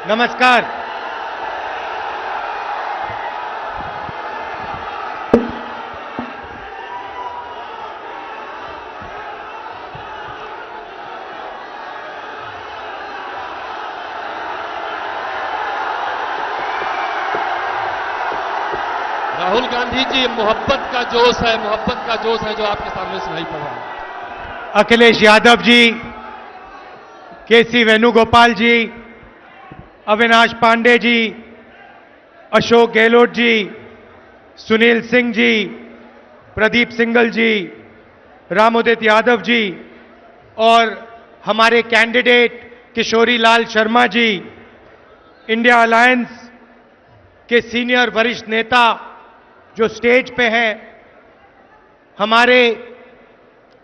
नमस्कार। राहुल गांधी जी, मोहब्बत का जोश है जो आपके सामने सुनाई पड़ रहा है। अखिलेश यादव जी, केसी वेणुगोपाल जी, अविनाश पांडे जी, अशोक गहलोत जी, सुनील सिंह जी, प्रदीप सिंगल जी, रामोदित यादव जी और हमारे candidate Kishori Lal Sharma ji, India alliance के सीनियर वरिष्ठ नेता जो स्टेज पे हैं, हमारे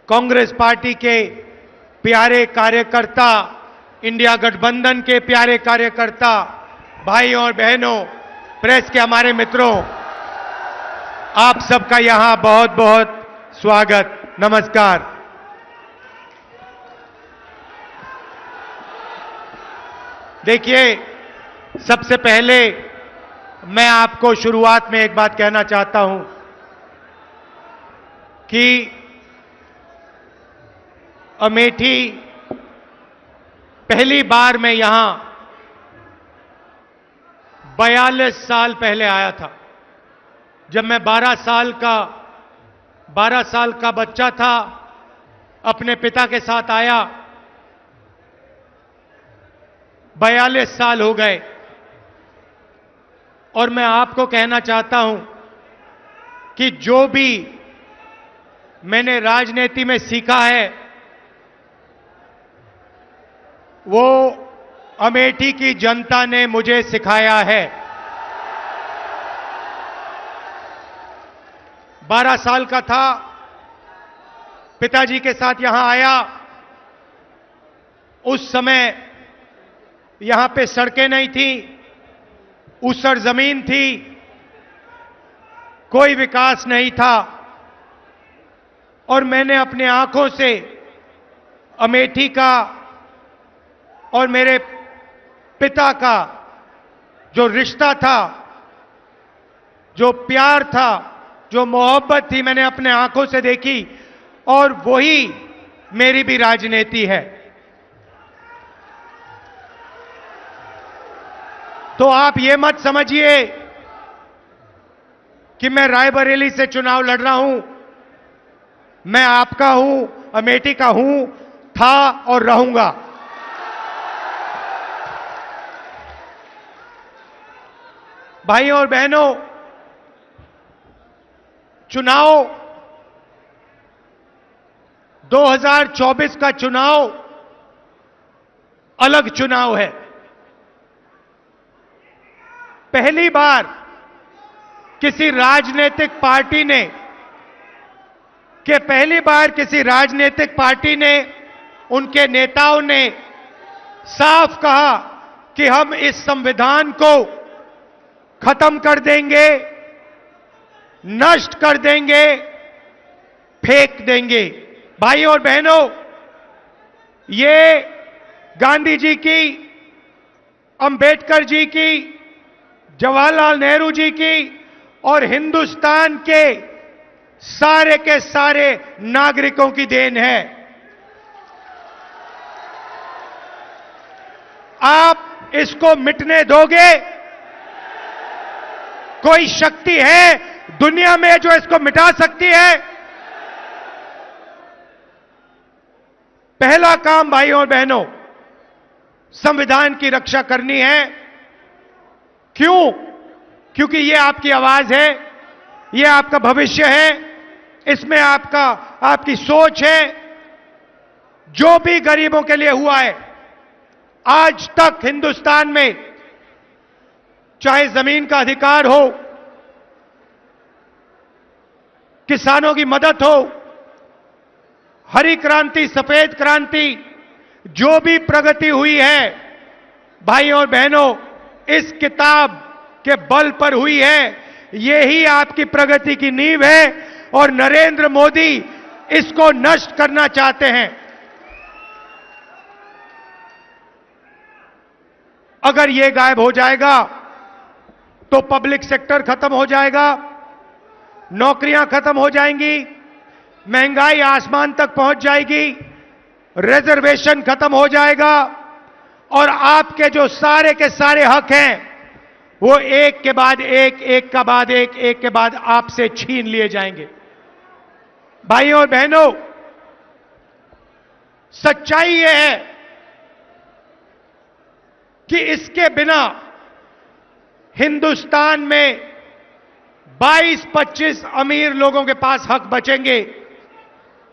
कांग्रेस पार्टी के प्यारे कार्यकर्ता, इंडिया गठबंधन के प्यारे कार्यकर्ता, भाई और बहनों, प्रेस के हमारे मित्रों, आप सबका यहां बहुत बहुत स्वागत, नमस्कार। देखिए, सबसे पहले मैं आपको शुरुआत में एक बात कहना चाहता हूं कि अमेठी पहली बार मैं यहां 42 साल पहले आया था, जब मैं 12 साल का बच्चा था, अपने पिता के साथ आया। 42 साल हो गए और मैं आपको कहना चाहता हूं कि जो भी मैंने राजनीति में सीखा है वो अमेठी की जनता ने मुझे सिखाया है। 12 साल का था, पिताजी के साथ यहां आया। उस समय यहां पे सड़कें नहीं थी, ऊसर जमीन थी, कोई विकास नहीं था और मैंने अपने आंखों से अमेठी का और मेरे पिता का जो रिश्ता था, जो प्यार था, जो मोहब्बत थी, मैंने अपने आंखों से देखी और वही मेरी भी राजनीति है। तो आप ये मत समझिए कि मैं रायबरेली से चुनाव लड़ रहा हूं। मैं आपका हूं, अमेठी का हूं, था और रहूंगा। भाइयों और बहनों, चुनाव 2024 का चुनाव अलग चुनाव है। पहली बार किसी राजनीतिक पार्टी ने उनके नेताओं ने साफ कहा कि हम इस संविधान को खत्म कर देंगे, नष्ट कर देंगे, फेंक देंगे। भाइयों और बहनों, ये गांधी जी की, अंबेडकर जी की, जवाहरलाल नेहरू जी की और हिंदुस्तान के सारे नागरिकों की देन है। आप इसको मिटने दोगे? कोई शक्ति है दुनिया में जो इसको मिटा सकती है? पहला काम भाइयों और बहनों, संविधान की रक्षा करनी है। क्यों? क्योंकि ये आपकी आवाज है, ये आपका भविष्य है, इसमें आपकी सोच है। जो भी गरीबों के लिए हुआ है आज तक हिंदुस्तान में, चाहे जमीन का अधिकार हो, किसानों की मदद हो, हरी क्रांति, सफेद क्रांति, जो भी प्रगति हुई है भाइयों और बहनों, इस किताब के बल पर हुई है। यही आपकी प्रगति की नींव है और नरेंद्र मोदी इसको नष्ट करना चाहते हैं। अगर ये गायब हो जाएगा तो पब्लिक सेक्टर खत्म हो जाएगा, नौकरियां खत्म हो जाएंगी, महंगाई आसमान तक पहुंच जाएगी, रिजर्वेशन खत्म हो जाएगा और आपके जो सारे के सारे हक हैं वो एक के बाद एक, एक का बाद एक के बाद आपसे छीन लिए जाएंगे। भाइयों और बहनों, सच्चाई यह है कि इसके बिना हिंदुस्तान में 22-25 अमीर लोगों के पास हक बचेंगे।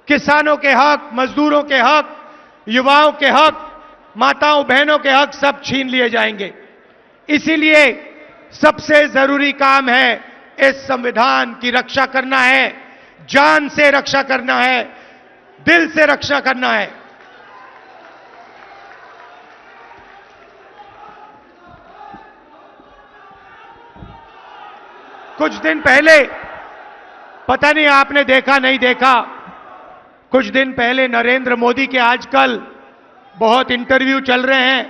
किसानों के हक, मजदूरों के हक, युवाओं के हक, माताओं बहनों के हक सब छीन लिए जाएंगे। इसीलिए सबसे जरूरी काम है इस संविधान की रक्षा करना है, जान से रक्षा करना है, दिल से रक्षा करना है। कुछ दिन पहले, पता नहीं आपने देखा नहीं देखा, कुछ दिन पहले नरेंद्र मोदी के आजकल बहुत इंटरव्यू चल रहे हैं,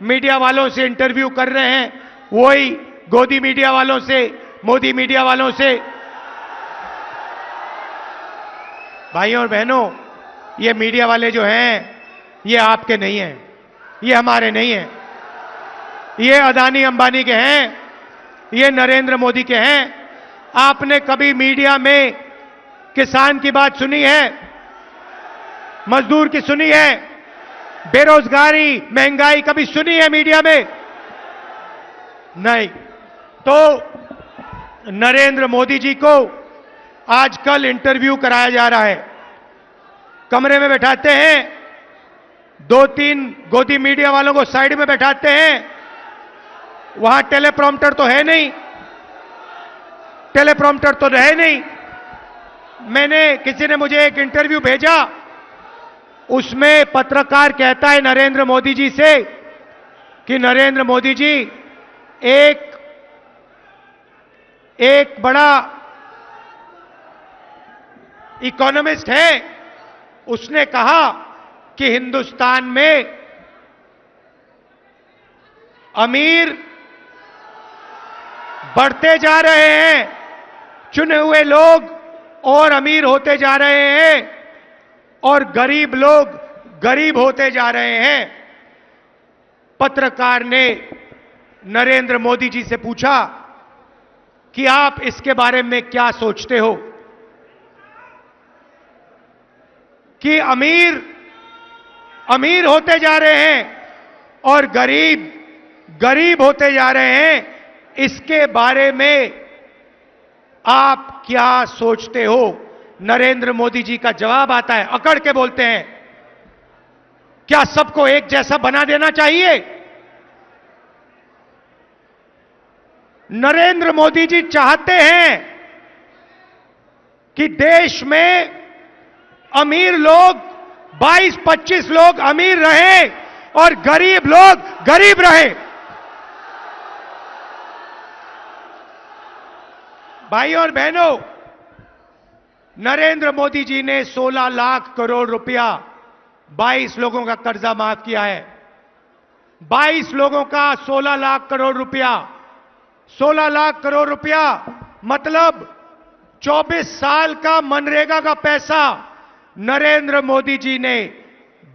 मीडिया वालों से इंटरव्यू कर रहे हैं, वही गोदी मीडिया वालों से, मोदी मीडिया वालों से। भाइयों और बहनों, ये मीडिया वाले जो हैं ये आपके नहीं हैं, ये हमारे नहीं हैं, ये अदानी अंबानी के हैं, ये नरेंद्र मोदी के हैं। आपने कभी मीडिया में किसान की बात सुनी है, मजदूर की सुनी है, बेरोजगारी, महंगाई कभी सुनी है मीडिया में? नहीं। तो नरेंद्र मोदी जी को आजकल इंटरव्यू कराया जा रहा है, कमरे में बैठाते हैं, 2-3 गोदी मीडिया वालों को साइड में बैठाते हैं, वहां टेलीप्रॉम्प्टर तो है नहीं, टेलीप्रॉम्प्टर तो रहे नहीं। किसी ने मुझे एक इंटरव्यू भेजा, उसमें पत्रकार कहता है नरेंद्र मोदी जी से कि नरेंद्र मोदी जी एक बड़ा इकोनॉमिस्ट है, उसने कहा कि हिंदुस्तान में अमीर बढ़ते जा रहे हैं, चुने हुए लोग और अमीर होते जा रहे हैं और गरीब लोग गरीब होते जा रहे हैं। पत्रकार ने नरेंद्र मोदी जी से पूछा कि आप इसके बारे में क्या सोचते हो कि अमीर अमीर होते जा रहे हैं और गरीब गरीब होते जा रहे हैं, इसके बारे में आप क्या सोचते हो? नरेंद्र मोदी जी का जवाब आता है, अकड़ के बोलते हैं, क्या सबको एक जैसा बना देना चाहिए? नरेंद्र मोदी जी चाहते हैं कि देश में अमीर लोग 22-25 लोग अमीर रहें और गरीब लोग गरीब रहें। भाइयों और बहनों, नरेंद्र मोदी जी ने 16 लाख करोड़ रुपया 22 लोगों का कर्जा माफ किया है। 22 लोगों का 16 लाख करोड़ रुपया, 16 लाख करोड़ रुपया मतलब 24 साल का मनरेगा का पैसा नरेंद्र मोदी जी ने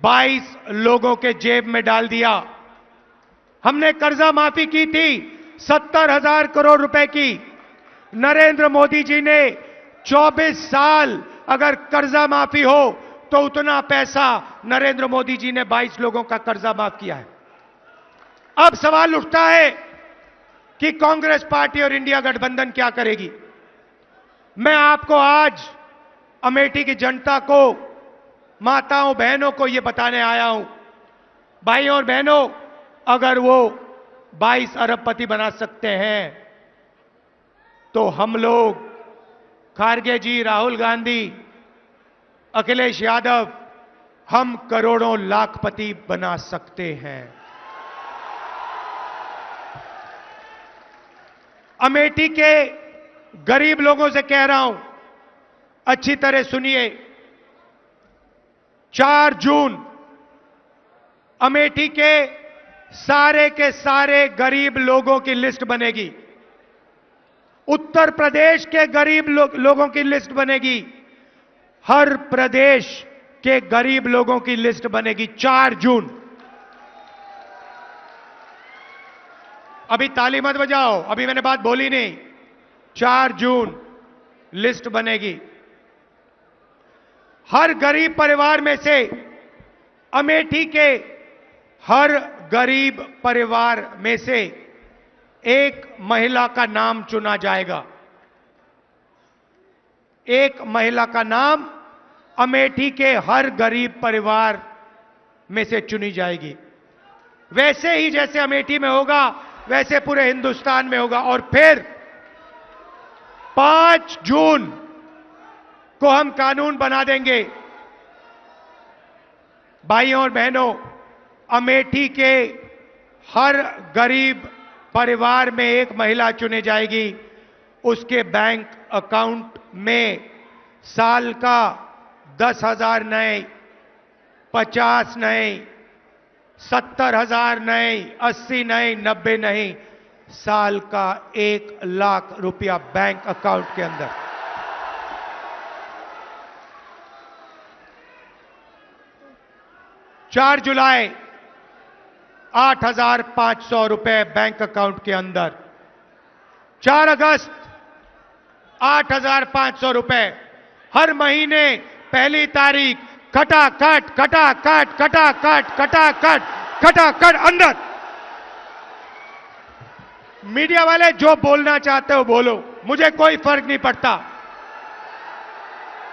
22 लोगों के जेब में डाल दिया। हमने कर्जा माफी की थी 70,000 करोड़ रुपए की। नरेंद्र मोदी जी ने 24 साल अगर कर्जा माफी हो तो उतना पैसा नरेंद्र मोदी जी ने 22 लोगों का कर्जा माफ किया है। अब सवाल उठता है कि कांग्रेस पार्टी और इंडिया गठबंधन क्या करेगी। मैं आपको आज अमेठी की जनता को, माताओं बहनों को यह बताने आया हूं, भाइयों और बहनों, अगर वो 22 अरबपति बना सकते हैं तो हम लोग, खारगे जी, राहुल गांधी, अखिलेश यादव, हम करोड़ों लाखपति बना सकते हैं। अमेठी के गरीब लोगों से कह रहा हूं, अच्छी तरह सुनिए। 4 जून अमेठी के सारे के सारे गरीब लोगों की लिस्ट बनेगी। उत्तर प्रदेश के गरीब लोगों की लिस्ट बनेगी। हर प्रदेश के गरीब लोगों की लिस्ट बनेगी 4 जून। अभी ताली मत बजाओ, अभी मैंने बात बोली नहीं। 4 जून लिस्ट बनेगी। हर गरीब परिवार में से, अमेठी के हर गरीब परिवार में से एक महिला का नाम चुना जाएगा। एक महिला का नाम अमेठी के हर गरीब परिवार में से चुनी जाएगी। वैसे ही जैसे अमेठी में होगा वैसे पूरे हिंदुस्तान में होगा। और फिर 5 जून को हम कानून बना देंगे। भाइयों और बहनों, अमेठी के हर गरीब परिवार में एक महिला चुनी जाएगी। उसके बैंक अकाउंट में साल का 10,000 नहीं, 50 नहीं, 70,000 नहीं, 80 नहीं, 90 नहीं, साल का 1 लाख रुपया बैंक अकाउंट के अंदर। चार जुलाई 8,500 रुपए बैंक अकाउंट के अंदर। 4 अगस्त 8,500 रुपए। हर महीने पहली तारीख खटाखट खटाखट खटाखट खटाखट खटाखट अंदर। मीडिया वाले जो बोलना चाहते हो बोलो, मुझे कोई फर्क नहीं पड़ता।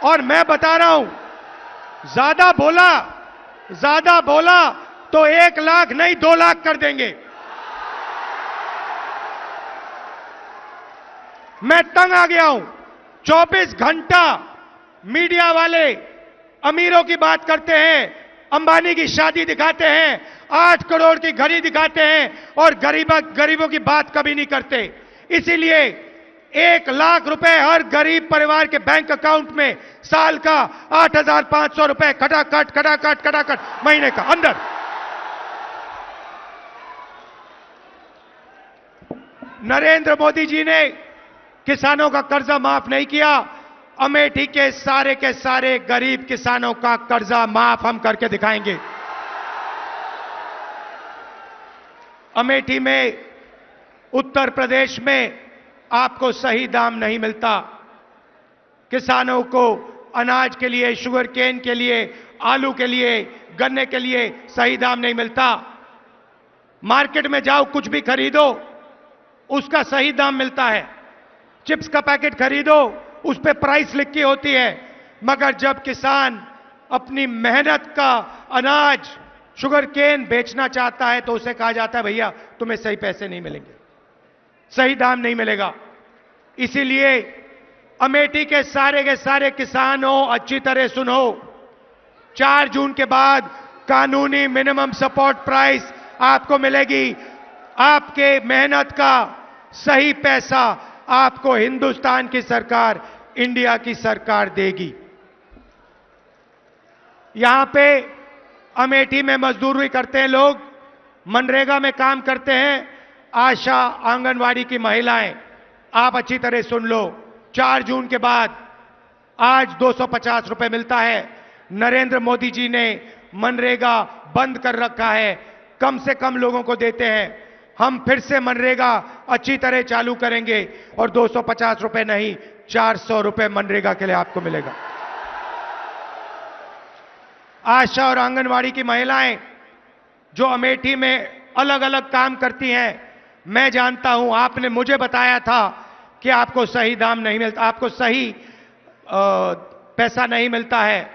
और मैं बता रहा हूं, ज्यादा बोला तो 1 लाख नहीं 2 लाख कर देंगे। मैं तंग आ गया हूं। 24 घंटा मीडिया वाले अमीरों की बात करते हैं, अंबानी की शादी दिखाते हैं, 8 करोड़ की घड़ी दिखाते हैं और गरीबों की बात कभी नहीं करते। इसीलिए 1 लाख रुपए हर गरीब परिवार के बैंक अकाउंट में, साल का 8,500 रुपए खटाखट खटाखट खटाखट महीने का अंदर। नरेंद्र मोदी जी ने किसानों का कर्जा माफ नहीं किया। अमेठी के सारे गरीब किसानों का कर्जा माफ हम करके दिखाएंगे। अमेठी में, उत्तर प्रदेश में आपको सही दाम नहीं मिलता। किसानों को अनाज के लिए, शुगर केन के लिए, आलू के लिए, गन्ने के लिए सही दाम नहीं मिलता। मार्केट में जाओ, कुछ भी खरीदो, उसका सही दाम मिलता है। चिप्स का पैकेट खरीदो, उस पे प्राइस लिखी होती है। मगर जब किसान अपनी मेहनत का अनाज, शुगर केन बेचना चाहता है तो उसे कहा जाता है भैया तुम्हें सही पैसे नहीं मिलेंगे, सही दाम नहीं मिलेगा। इसीलिए अमेठी के सारे किसान हो, अच्छी तरह सुनो, 4 जून के बाद कानूनी मिनिमम सपोर्ट प्राइस आपको मिलेगी। आपके मेहनत का सही पैसा आपको हिंदुस्तान की सरकार, इंडिया की सरकार देगी। यहां पे अमेठी में मजदूरी करते हैं लोग, मनरेगा में काम करते हैं, आशा आंगनवाड़ी की महिलाएं। आप अच्छी तरह सुन लो, 4 जून के बाद आज 250 रुपए मिलता है। नरेंद्र मोदी जी ने मनरेगा बंद कर रखा है, कम से कम लोगों को देते हैं। हम फिर से मनरेगा अच्छी तरह चालू करेंगे और 250 रुपए नहीं, 400 रुपए मनरेगा के लिए आपको मिलेगा। आशा और आंगनवाड़ी की महिलाएं जो अमेठी में अलग अलग काम करती हैं, मैं जानता हूं, आपने मुझे बताया था कि आपको सही दाम नहीं मिलता, आपको सही पैसा नहीं मिलता है।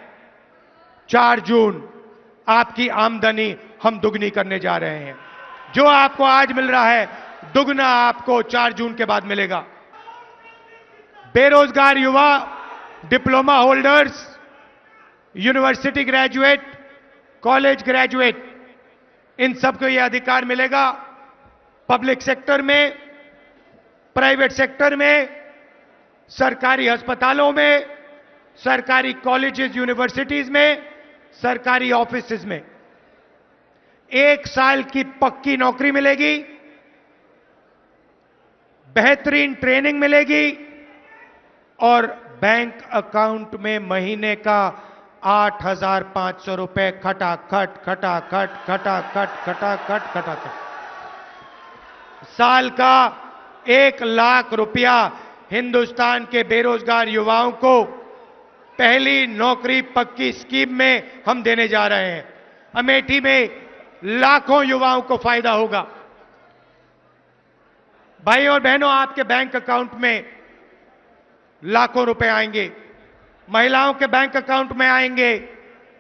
4 जून आपकी आमदनी हम दुगनी करने जा रहे हैं। जो आपको आज मिल रहा है, दुगना आपको 4 जून के बाद मिलेगा। बेरोजगार युवा, diploma holders, university graduate, college graduate, इन सबको यह अधिकार मिलेगा। पब्लिक सेक्टर में, प्राइवेट सेक्टर में, सरकारी अस्पतालों में, सरकारी कॉलेजेस यूनिवर्सिटीज में, सरकारी ऑफिसेज में 1 साल की पक्की नौकरी मिलेगी, बेहतरीन ट्रेनिंग मिलेगी और बैंक अकाउंट में महीने का 8,500 रुपए खटाखट खटाखट खटाखट खटाखट खटाखट, साल का 1 लाख रुपया हिंदुस्तान के बेरोजगार युवाओं को पहली नौकरी पक्की स्कीम में हम देने जा रहे हैं। अमेठी में लाखों युवाओं को फायदा होगा। भाई और बहनों, आपके बैंक अकाउंट में लाखों रुपए आएंगे, महिलाओं के बैंक अकाउंट में आएंगे,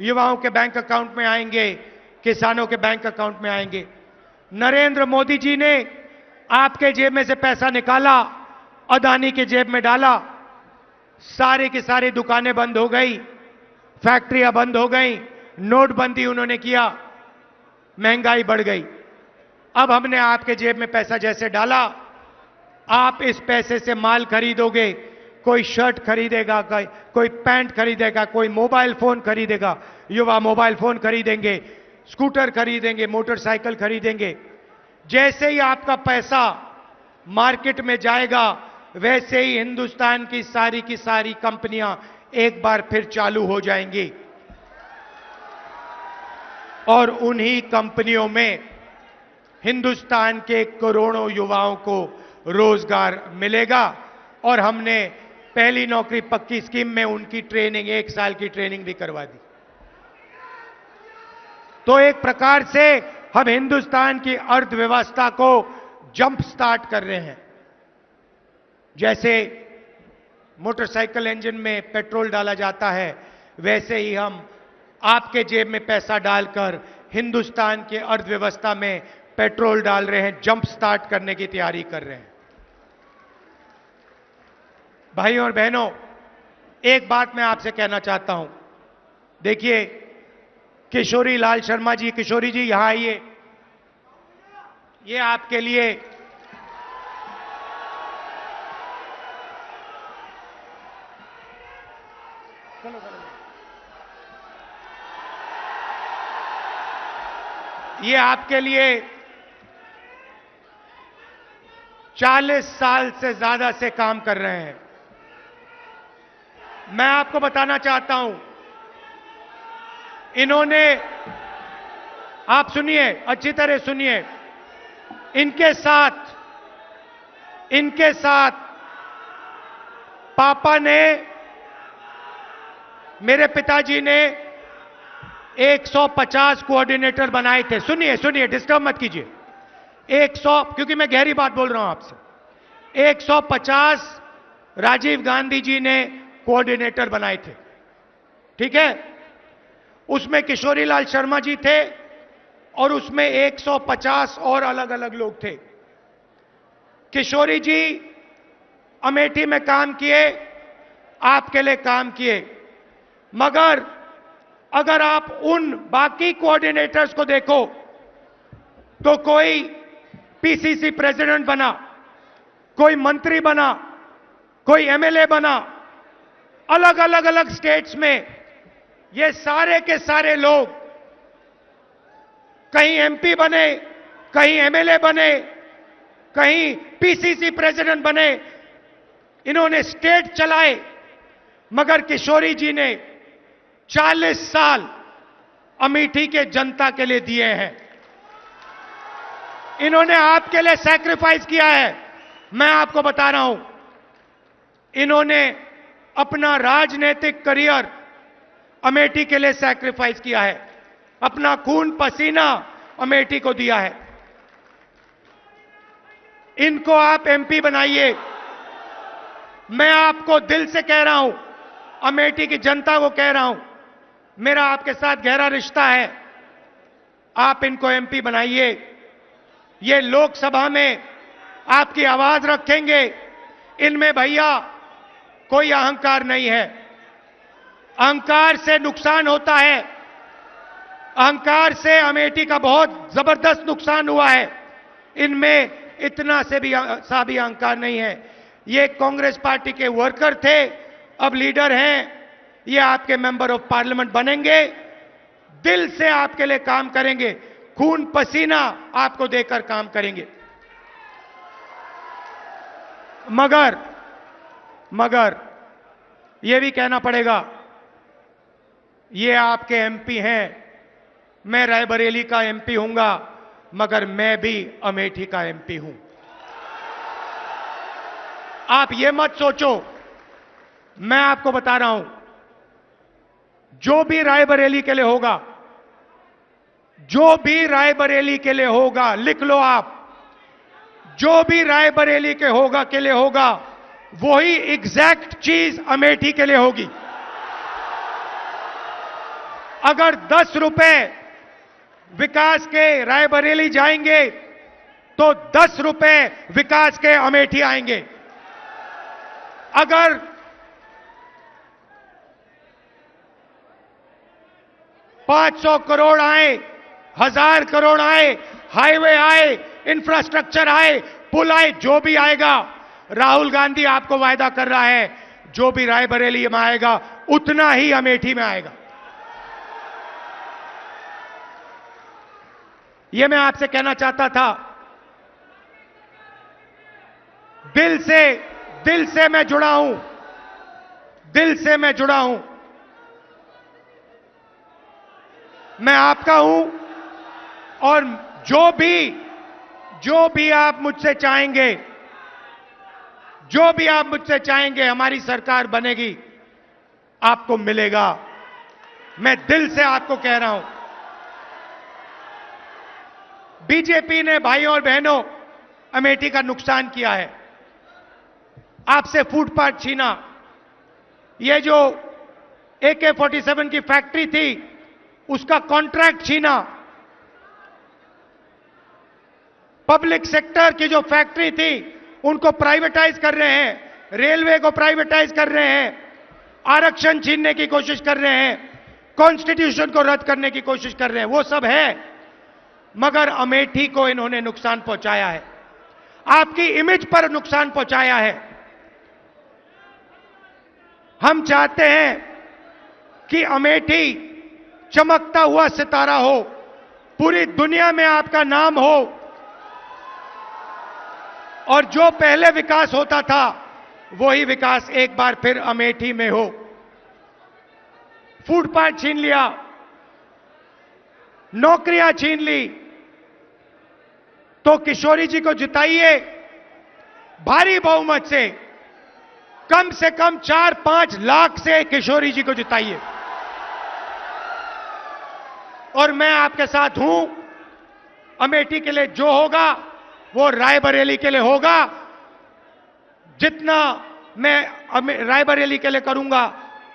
युवाओं के बैंक अकाउंट में आएंगे, किसानों के बैंक अकाउंट में आएंगे। नरेंद्र मोदी जी ने आपके जेब में से पैसा निकाला, अदानी के जेब में डाला, सारी की सारी दुकानें बंद हो गई, फैक्ट्रियां बंद हो गई, नोटबंदी उन्होंने किया, महंगाई बढ़ गई। अब हमने आपके जेब में पैसा जैसे डाला, आप इस पैसे से माल खरीदोगे, कोई शर्ट खरीदेगा, कोई पैंट खरीदेगा, कोई मोबाइल फोन खरीदेगा, युवा मोबाइल फोन खरीदेंगे, स्कूटर खरीदेंगे, मोटरसाइकिल खरीदेंगे। जैसे ही आपका पैसा मार्केट में जाएगा, वैसे ही हिंदुस्तान की सारी कंपनियां एक बार फिर चालू हो जाएंगी और उन्हीं कंपनियों में हिंदुस्तान के करोड़ों युवाओं को रोजगार मिलेगा। और हमने पहली नौकरी पक्की स्कीम में उनकी ट्रेनिंग, 1 साल की ट्रेनिंग भी करवा दी। तो एक प्रकार से हम हिंदुस्तान की अर्थव्यवस्था को जंप स्टार्ट कर रहे हैं। जैसे मोटरसाइकिल इंजन में पेट्रोल डाला जाता है, वैसे ही हम आपके जेब में पैसा डालकर हिंदुस्तान की अर्थव्यवस्था में पेट्रोल डाल रहे हैं, जंप स्टार्ट करने की तैयारी कर रहे हैं। भाइयों और बहनों, एक बात मैं आपसे कहना चाहता हूं। देखिए, किशोरी लाल शर्मा जी, किशोरी जी यहां आइए। ये आपके लिए ये आपके लिए 40 साल से ज्यादा से काम कर रहे हैं। मैं आपको बताना चाहता हूं, इन्होंने, आप सुनिए, अच्छी तरह सुनिए, इनके साथ पापा ने, मेरे पिताजी ने 150 कोऑर्डिनेटर बनाए थे। सुनिए, डिस्टर्ब मत कीजिए। 100, क्योंकि मैं गहरी बात बोल रहा हूं आपसे। 150 राजीव गांधी जी ने कोऑर्डिनेटर बनाए थे, ठीक है? उसमें किशोरी लाल शर्मा जी थे और उसमें 150 और अलग अलग लोग थे। किशोरी जी अमेठी में काम किए, आपके लिए काम किए, मगर अगर आप उन बाकी कोऑर्डिनेटर्स को देखो तो कोई पीसीसी प्रेसिडेंट बना, कोई मंत्री बना, कोई एमएलए बना, अलग स्टेट्स में ये सारे के सारे लोग कहीं एमपी बने, कहीं एमएलए बने, कहीं पीसीसी प्रेसिडेंट बने, इन्होंने स्टेट चलाए। मगर किशोरी जी ने 40 साल अमेठी के जनता के लिए दिए हैं। इन्होंने आपके लिए सैक्रिफाइस किया है। मैं आपको बता रहा हूं, इन्होंने अपना राजनीतिक करियर अमेठी के लिए सैक्रिफाइस किया है, अपना खून पसीना अमेठी को दिया है। इनको आप एमपी बनाइए। मैं आपको दिल से कह रहा हूं, अमेठी की जनता को कह रहा हूं, मेरा आपके साथ गहरा रिश्ता है, आप इनको एमपी बनाइए। ये लोकसभा में आपकी आवाज रखेंगे। इनमें भैया कोई अहंकार नहीं है। अहंकार से नुकसान होता है। अहंकार से अमेठी का बहुत जबरदस्त नुकसान हुआ है। इनमें इतना से भी अहंकार नहीं है। ये कांग्रेस पार्टी के वर्कर थे, अब लीडर हैं। ये आपके मेंबर ऑफ पार्लियामेंट बनेंगे, दिल से आपके लिए काम करेंगे, खून पसीना आपको देकर काम करेंगे। मगर यह भी कहना पड़ेगा, ये आपके एमपी हैं, मैं रायबरेली का एमपी हूंगा, मगर मैं भी अमेठी का एमपी हूं। आप ये मत सोचो, मैं आपको बता रहा हूं, जो भी रायबरेली के लिए होगा, जो भी रायबरेली के लिए होगा, लिख लो आप, जो भी रायबरेली के लिए होगा, वही एग्जैक्ट चीज अमेठी के लिए होगी। अगर 10 रुपए विकास के रायबरेली जाएंगे तो 10 रुपए विकास के अमेठी आएंगे। अगर 500 करोड़ आए, 1000 करोड़ आए, हाईवे आए, इंफ्रास्ट्रक्चर आए, पुल आए, जो भी आएगा, राहुल गांधी आपको वायदा कर रहा है, जो भी रायबरेली में आएगा उतना ही अमेठी में आएगा। यह मैं आपसे कहना चाहता था। दिल से मैं जुड़ा हूं, दिल से मैं जुड़ा हूं। मैं आपका हूं और जो भी आप मुझसे चाहेंगे, जो भी आप मुझसे चाहेंगे, हमारी सरकार बनेगी, आपको मिलेगा। मैं दिल से आपको कह रहा हूं। बीजेपी ने भाइयों और बहनों अमेठी का नुकसान किया है, आपसे फुटपाथ छीना, यह जो AK-47 की फैक्ट्री थी उसका कॉन्ट्रैक्ट छीना, पब्लिक सेक्टर की जो फैक्ट्री थी उनको प्राइवेटाइज कर रहे हैं, रेलवे को प्राइवेटाइज कर रहे हैं, आरक्षण छीनने की कोशिश कर रहे हैं, कॉन्स्टिट्यूशन को रद्द करने की कोशिश कर रहे हैं, वो सब है। मगर अमेठी को इन्होंने नुकसान पहुंचाया है, आपकी इमेज पर नुकसान पहुंचाया है। हम चाहते हैं कि अमेठी चमकता हुआ सितारा हो, पूरी दुनिया में आपका नाम हो, और जो पहले विकास होता था वही विकास एक बार फिर अमेठी में हो। फुटपाथ छीन लिया, नौकरियां छीन ली, तो किशोरी जी को जिताइए भारी बहुमत से कम 4-5 लाख से किशोरी जी को जिताइए। और मैं आपके साथ हूं। अमेठी के लिए जो होगा वो रायबरेली के लिए होगा। जितना मैं रायबरेली के लिए करूंगा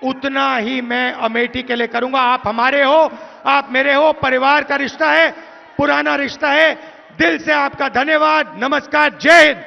उतना ही मैं अमेठी के लिए करूंगा। आप हमारे हो, आप मेरे हो, परिवार का रिश्ता है, पुराना रिश्ता है। दिल से आपका धन्यवाद, नमस्कार, जय हिंद।